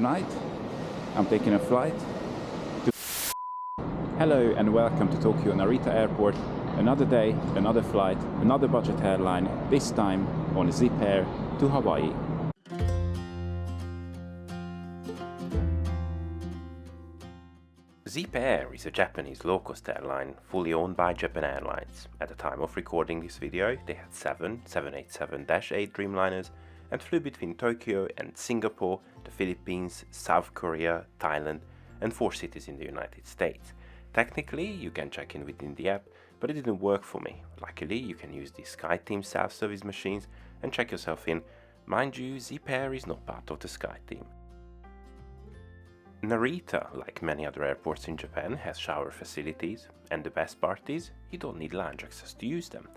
Tonight, I'm taking a flight to... Hello and welcome to Tokyo Narita Airport. Another day, another flight, another budget airline, this time on Zip Air to Hawaii. Zip Air is a Japanese low-cost airline fully owned by Japan Airlines. At the time of recording this video, they had 7 787-8 Dreamliners and flew between Tokyo and Singapore, the Philippines, South Korea, Thailand, and 4 cities in the United States. Technically, you can check in within the app, but it didn't work for me. Luckily, you can use the SkyTeam self-service machines and check yourself in. Mind you, Zip Air is not part of the SkyTeam. Narita, like many other airports in Japan, has shower facilities, and the best part is, you don't need lounge access to use them.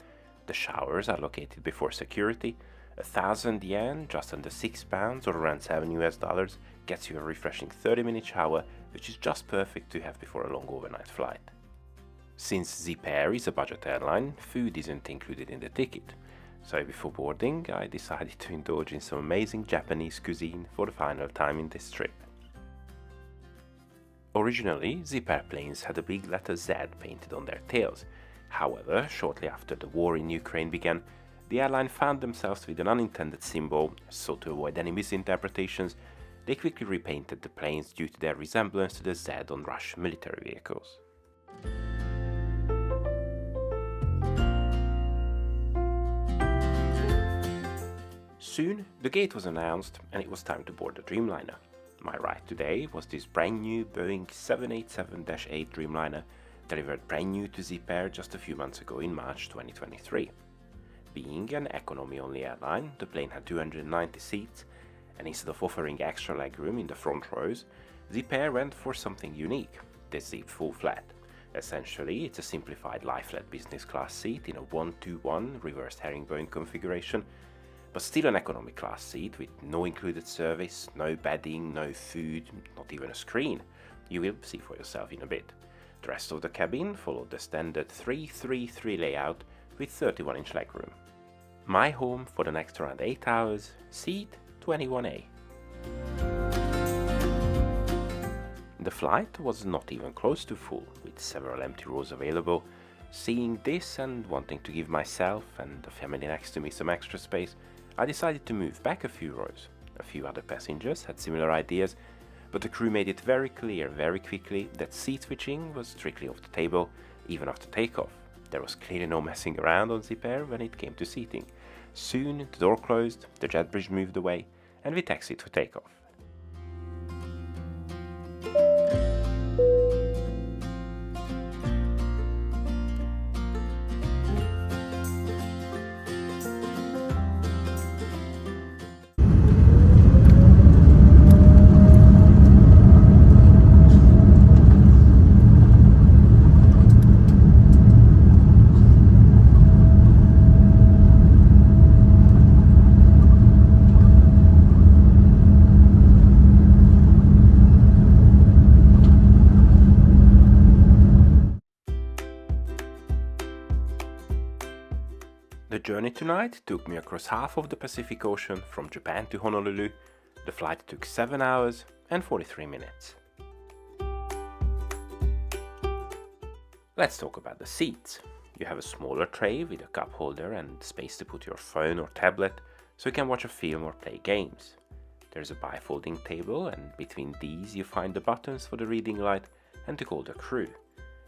The showers are located before security. 1,000 yen, just under £6 or around $7 gets you a refreshing 30-minute shower, which is just perfect to have before a long overnight flight. Since Zip Air is a budget airline, food isn't included in the ticket. So before boarding, I decided to indulge in some amazing Japanese cuisine for the final time in this trip. Originally, Zip Air planes had a big letter Z painted on their tails. However, shortly after the war in Ukraine began, the airline found themselves with an unintended symbol, so to avoid any misinterpretations, they quickly repainted the planes due to their resemblance to the Z on Russian military vehicles. Soon, the gate was announced and it was time to board the Dreamliner. My ride today was this brand new Boeing 787-8 Dreamliner, delivered brand new to Zip Air just a few months ago in March 2023. Being an economy-only airline, the plane had 290 seats, and instead of offering extra legroom in the front rows, Zip Air went for something unique, the Zip Full Flat. Essentially, it's a simplified lie-flat business class seat in a 1-2-1 reversed herringbone configuration, but still an economy class seat with no included service, no bedding, no food, not even a screen. You will see for yourself in a bit. The rest of the cabin followed the standard 3-3-3 layout with 31-inch legroom. My home for the next around 8 hours, seat 21A. The flight was not even close to full, with several empty rows available. Seeing this and wanting to give myself and the family next to me some extra space, I decided to move back a few rows. A few other passengers had similar ideas, but the crew made it very clear very quickly that seat switching was strictly off the table, even after takeoff. There was clearly no messing around on Zip Air when it came to seating. Soon the door closed, the jet bridge moved away, and we taxied for takeoff. The journey tonight took me across half of the Pacific Ocean from Japan to Honolulu. The flight took 7 hours and 43 minutes. Let's talk about the seats. You have a smaller tray with a cup holder and space to put your phone or tablet, so you can watch a film or play games. There's a bifolding table, and between these you find the buttons for the reading light and to call the crew.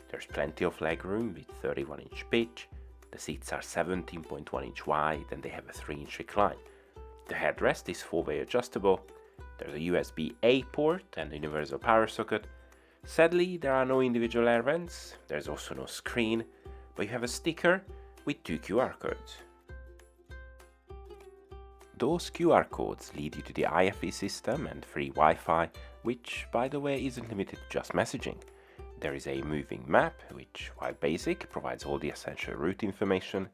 There's plenty of legroom with 31-inch pitch. The seats are 17.1 inch wide and they have a 3-inch recline. The headrest is 4-way adjustable. There's a USB-A port and a universal power socket. Sadly, there are no individual air vents, there's also no screen, but you have a sticker with 2 QR codes. Those QR codes lead you to the IFE system and free Wi-Fi, which, by the way, isn't limited to just messaging. There is a moving map, which, while basic, provides all the essential route information.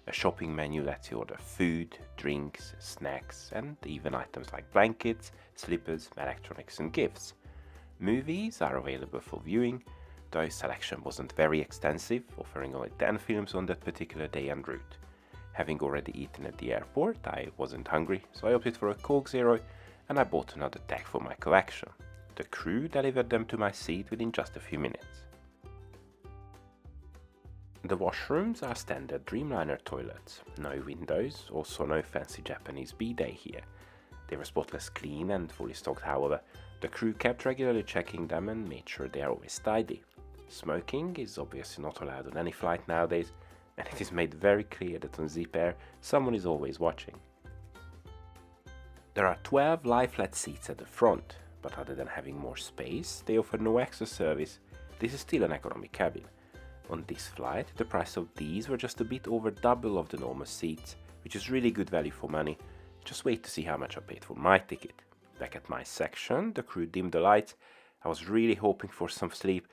A shopping menu lets you order food, drinks, snacks, and even items like blankets, slippers, electronics, and gifts. Movies are available for viewing, though selection wasn't very extensive, offering only 10 films on that particular day en route. Having already eaten at the airport, I wasn't hungry, so I opted for a Coke Zero and I bought another tag for my collection. The crew delivered them to my seat within just a few minutes. The washrooms are standard Dreamliner toilets, no windows, also no fancy Japanese bidet here. They were spotless clean and fully stocked, however. The crew kept regularly checking them and made sure they are always tidy. Smoking is obviously not allowed on any flight nowadays, and it is made very clear that on Zip Air someone is always watching. There are 12 lie-flat seats at the front, but other than having more space, they offer no extra service. This is still an economy cabin. On this flight, the price of these were just a bit over double of the normal seats, which is really good value for money. Just wait to see how much I paid for my ticket. Back at my section, the crew dimmed the lights. I was really hoping for some sleep,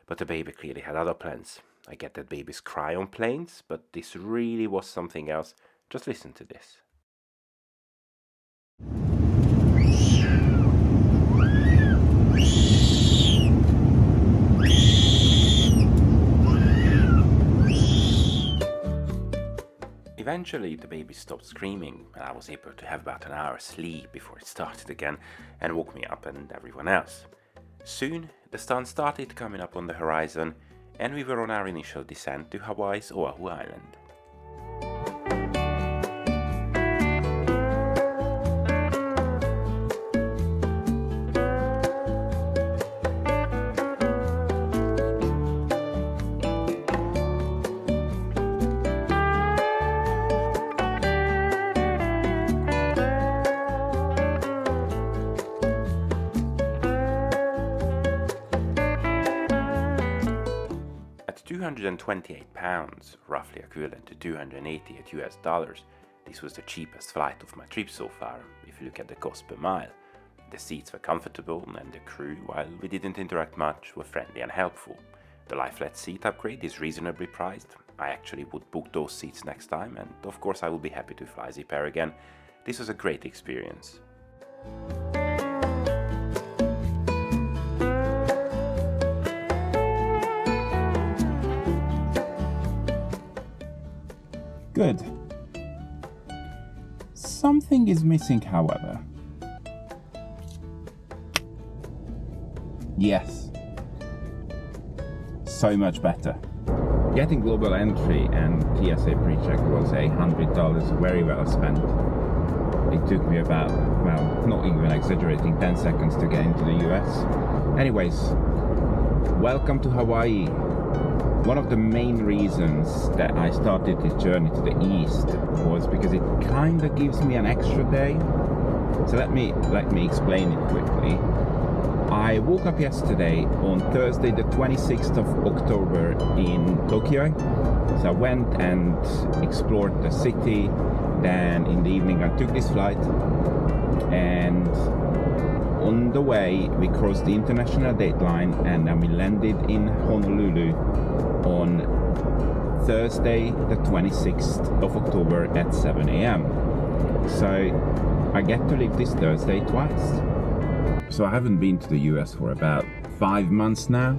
but the baby clearly had other plans. I get that babies cry on planes, but this really was something else. Just listen to this. Eventually the baby stopped screaming and I was able to have about an hour's sleep before it started again and woke me up and everyone else. Soon the sun started coming up on the horizon and we were on our initial descent to Hawaii's Oahu Island. £228, roughly equivalent to 280 at US dollars. This was the cheapest flight of my trip so far, if you look at the cost per mile. The seats were comfortable and the crew, while we didn't interact much, were friendly and helpful. The lie-flat seat upgrade is reasonably priced. I actually would book those seats next time and of course I will be happy to fly Zip Air again. This was a great experience. Good. Something is missing, however. Yes. So much better. Getting global entry and TSA pre-check was $100 very well spent. It took me about, well, not even exaggerating, 10 seconds to get into the US. Anyways, welcome to Hawaii. One of the main reasons that I started this journey to the east was because it kind of gives me an extra day. So let me explain it quickly. I woke up yesterday on Thursday the 26th of October in Tokyo. So I went and explored the city. Then in the evening I took this flight and on the way we crossed the international date line and then we landed in Honolulu on Thursday the 26th of October at 7 a.m. So I get to live this Thursday twice. So I haven't been to the US for about 5 months now,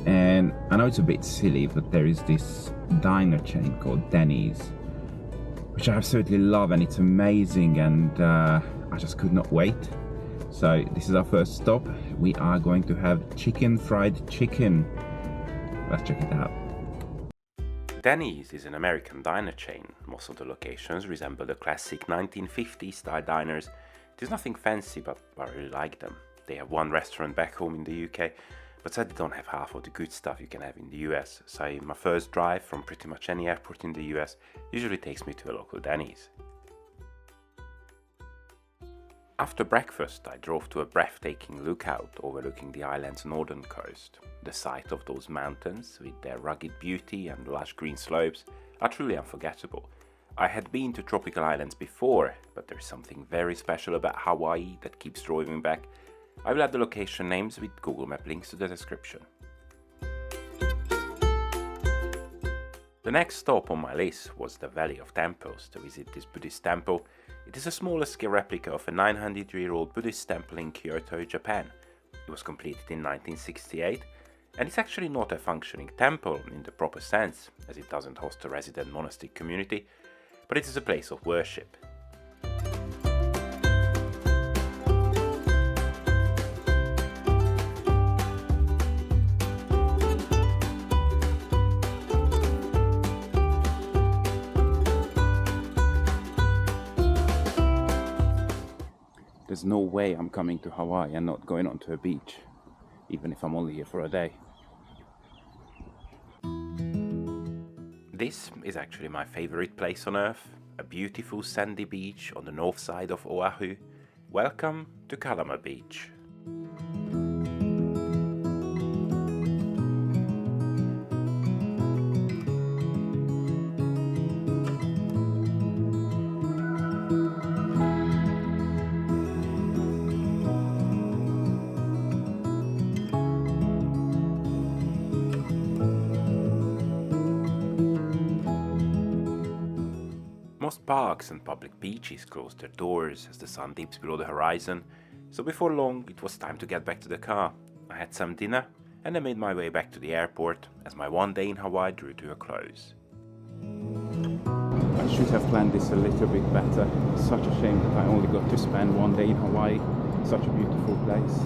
and I know it's a bit silly, but there is this diner chain called Denny's, which I absolutely love and it's amazing, and I just could not wait. So this is our first stop. We are going to have fried chicken. Let's check it out. Denny's is an American diner chain. Most of the locations resemble the classic 1950s style diners. There's nothing fancy, but I really like them. They have one restaurant back home in the UK, but sadly don't have half of the good stuff you can have in the US. So my first drive from pretty much any airport in the US usually takes me to a local Denny's. After breakfast, I drove to a breathtaking lookout overlooking the island's northern coast. The sight of those mountains, with their rugged beauty and lush green slopes, are truly unforgettable. I had been to tropical islands before, but there's something very special about Hawaii that keeps drawing me back. I will add the location names with Google Map links to the description. The next stop on my list was the Valley of Temples to visit this Buddhist temple. It is a smaller scale replica of a 900-year-old Buddhist temple in Kyoto, Japan. It was completed in 1968, and it's actually not a functioning temple in the proper sense, as it doesn't host a resident monastic community, but it is a place of worship. There's no way I'm coming to Hawaii and not going onto a beach, even if I'm only here for a day. This is actually my favorite place on earth, a beautiful sandy beach on the north side of Oahu. Welcome to Kalama Beach. Most parks and public beaches close their doors as the sun dips below the horizon, so before long it was time to get back to the car. I had some dinner and I made my way back to the airport as my one day in Hawaii drew to a close. I should have planned this a little bit better. It's such a shame that I only got to spend one day in Hawaii. Such a beautiful place.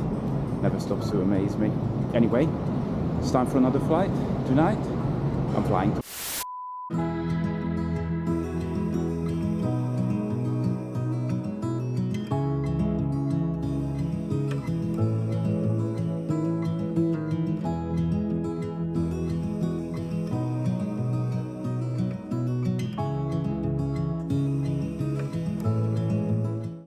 Never stops to amaze me. Anyway, it's time for another flight. Tonight, I'm flying to